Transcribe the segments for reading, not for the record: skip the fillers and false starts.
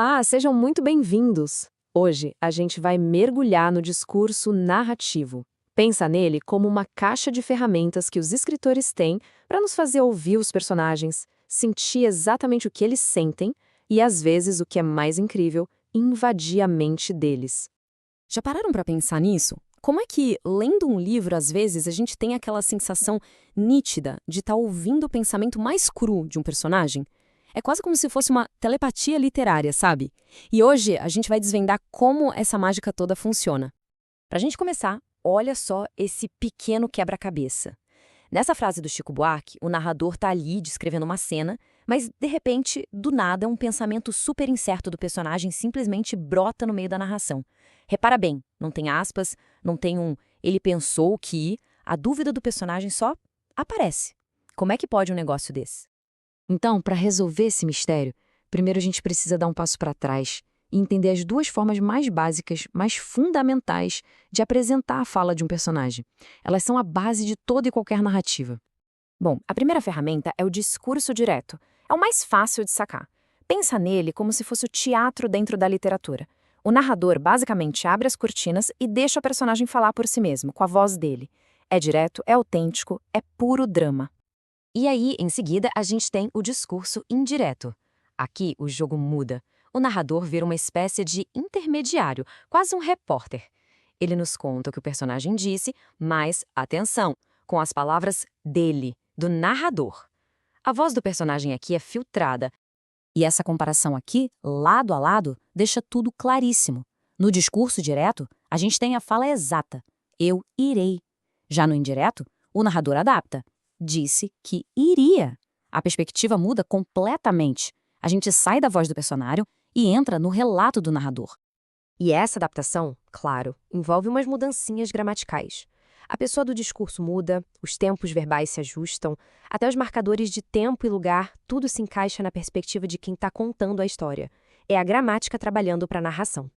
Olá, sejam muito bem-vindos! Hoje a gente vai mergulhar no discurso narrativo. Pensa nele como uma caixa de ferramentas que os escritores têm para nos fazer ouvir os personagens, sentir exatamente o que eles sentem e, às vezes, o que é mais incrível, invadir a mente deles. Já pararam para pensar nisso? Como é que, lendo um livro, às vezes, a gente tem aquela sensação nítida de estar ouvindo o pensamento mais cru de um personagem? É quase como se fosse uma telepatia literária, sabe? E hoje a gente vai desvendar como essa mágica toda funciona. Pra gente começar, olha só esse pequeno quebra-cabeça. Nessa frase do Chico Buarque, o narrador tá ali descrevendo uma cena, mas, de repente, do nada, um pensamento super incerto do personagem simplesmente brota no meio da narração. Repara bem, não tem aspas, não tem um ele pensou que, a dúvida do personagem só aparece. Como é que pode um negócio desse? Então, para resolver esse mistério, primeiro a gente precisa dar um passo para trás e entender as duas formas mais básicas, mais fundamentais de apresentar a fala de um personagem. Elas são a base de toda e qualquer narrativa. Bom, a primeira ferramenta é o discurso direto. É o mais fácil de sacar. Pensa nele como se fosse o teatro dentro da literatura. O narrador basicamente abre as cortinas e deixa o personagem falar por si mesmo, com a voz dele. É direto, é autêntico, é puro drama. E aí, em seguida, a gente tem o discurso indireto. Aqui, o jogo muda. O narrador vira uma espécie de intermediário, quase um repórter. Ele nos conta o que o personagem disse, mas, atenção, com as palavras dele, do narrador. A voz do personagem aqui é filtrada. E essa comparação aqui, lado a lado, deixa tudo claríssimo. No discurso direto, a gente tem a fala exata. Eu irei. Já no indireto, o narrador adapta. Disse que iria. A perspectiva muda completamente. A gente sai da voz do personagem e entra no relato do narrador. E essa adaptação, claro, envolve umas mudancinhas gramaticais. A pessoa do discurso muda, os tempos verbais se ajustam, até os marcadores de tempo e lugar, tudo se encaixa na perspectiva de quem está contando a história. É a gramática trabalhando para a narração.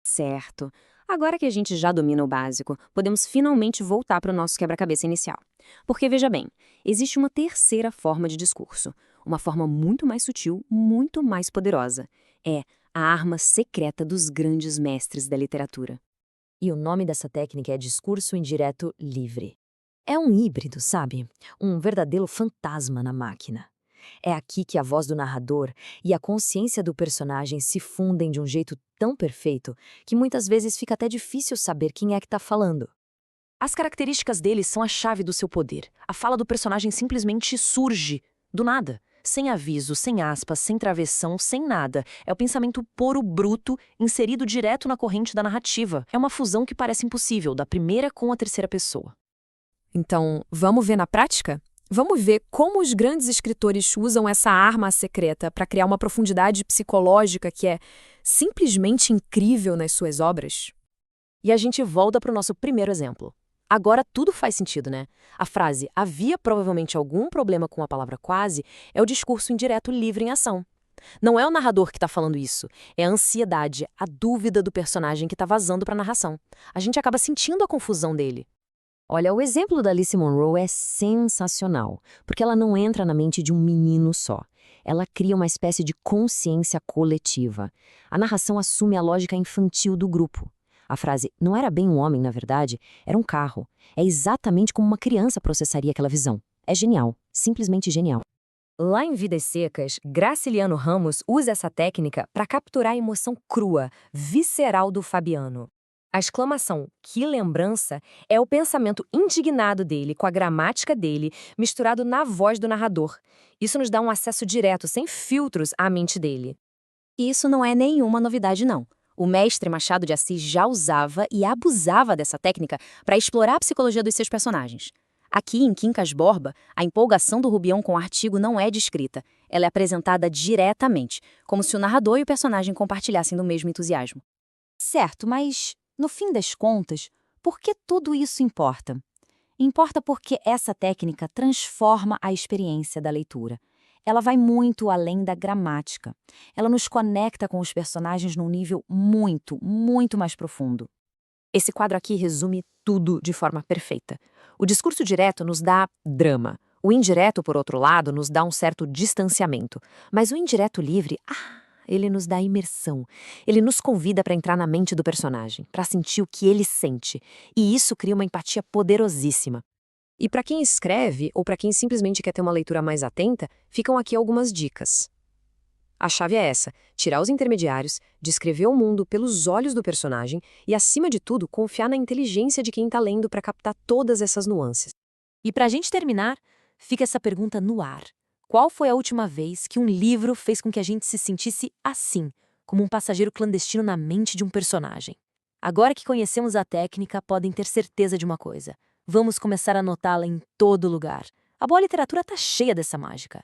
Certo. Agora que a gente já domina o básico, podemos finalmente voltar para o nosso quebra-cabeça inicial. Porque, veja bem, existe uma terceira forma de discurso. Uma forma muito mais sutil, muito mais poderosa. É a arma secreta dos grandes mestres da literatura. E o nome dessa técnica é discurso indireto livre. É um híbrido, sabe? Um verdadeiro fantasma na máquina. É aqui que a voz do narrador e a consciência do personagem se fundem de um jeito tão perfeito que muitas vezes fica até difícil saber quem é que está falando. As características dele são a chave do seu poder. A fala do personagem simplesmente surge, do nada. Sem aviso, sem aspas, sem travessão, sem nada. É o pensamento puro, bruto, inserido direto na corrente da narrativa. É uma fusão que parece impossível, da primeira com a terceira pessoa. Então, vamos ver na prática? Vamos ver como os grandes escritores usam essa arma secreta para criar uma profundidade psicológica que é simplesmente incrível nas suas obras? E a gente volta para o nosso primeiro exemplo. Agora tudo faz sentido, né? A frase "havia provavelmente algum problema com a palavra quase" é o discurso indireto livre em ação. Não é o narrador que está falando isso, é a ansiedade, a dúvida do personagem que está vazando para a narração. A gente acaba sentindo a confusão dele. Olha, o exemplo da Alice Munro é sensacional, porque ela não entra na mente de um menino só. Ela cria uma espécie de consciência coletiva. A narração assume a lógica infantil do grupo. A frase "não era bem um homem, na verdade, era um carro" é exatamente como uma criança processaria aquela visão. É genial, simplesmente genial. Lá em Vidas Secas, Graciliano Ramos usa essa técnica para capturar a emoção crua, visceral do Fabiano. A exclamação "que lembrança" é o pensamento indignado dele com a gramática dele misturado na voz do narrador. Isso nos dá um acesso direto, sem filtros, à mente dele. E isso não é nenhuma novidade, não. O mestre Machado de Assis já usava e abusava dessa técnica para explorar a psicologia dos seus personagens. Aqui, em Quincas Borba, a empolgação do Rubião com o artigo não é descrita. Ela é apresentada diretamente, como se o narrador e o personagem compartilhassem do mesmo entusiasmo. Certo, mas, no fim das contas, por que tudo isso importa? Importa porque essa técnica transforma a experiência da leitura. Ela vai muito além da gramática. Ela nos conecta com os personagens num nível muito, muito mais profundo. Esse quadro aqui resume tudo de forma perfeita. O discurso direto nos dá drama. O indireto, por outro lado, nos dá um certo distanciamento. Mas o indireto livre, ele nos dá imersão. Ele nos convida para entrar na mente do personagem, para sentir o que ele sente. E isso cria uma empatia poderosíssima. E para quem escreve, ou para quem simplesmente quer ter uma leitura mais atenta, ficam aqui algumas dicas. A chave é essa: tirar os intermediários, descrever o mundo pelos olhos do personagem e, acima de tudo, confiar na inteligência de quem está lendo para captar todas essas nuances. E para a gente terminar, fica essa pergunta no ar. Qual foi a última vez que um livro fez com que a gente se sentisse assim, como um passageiro clandestino na mente de um personagem? Agora que conhecemos a técnica, podem ter certeza de uma coisa: vamos começar a notá-la em todo lugar. A boa literatura está cheia dessa mágica.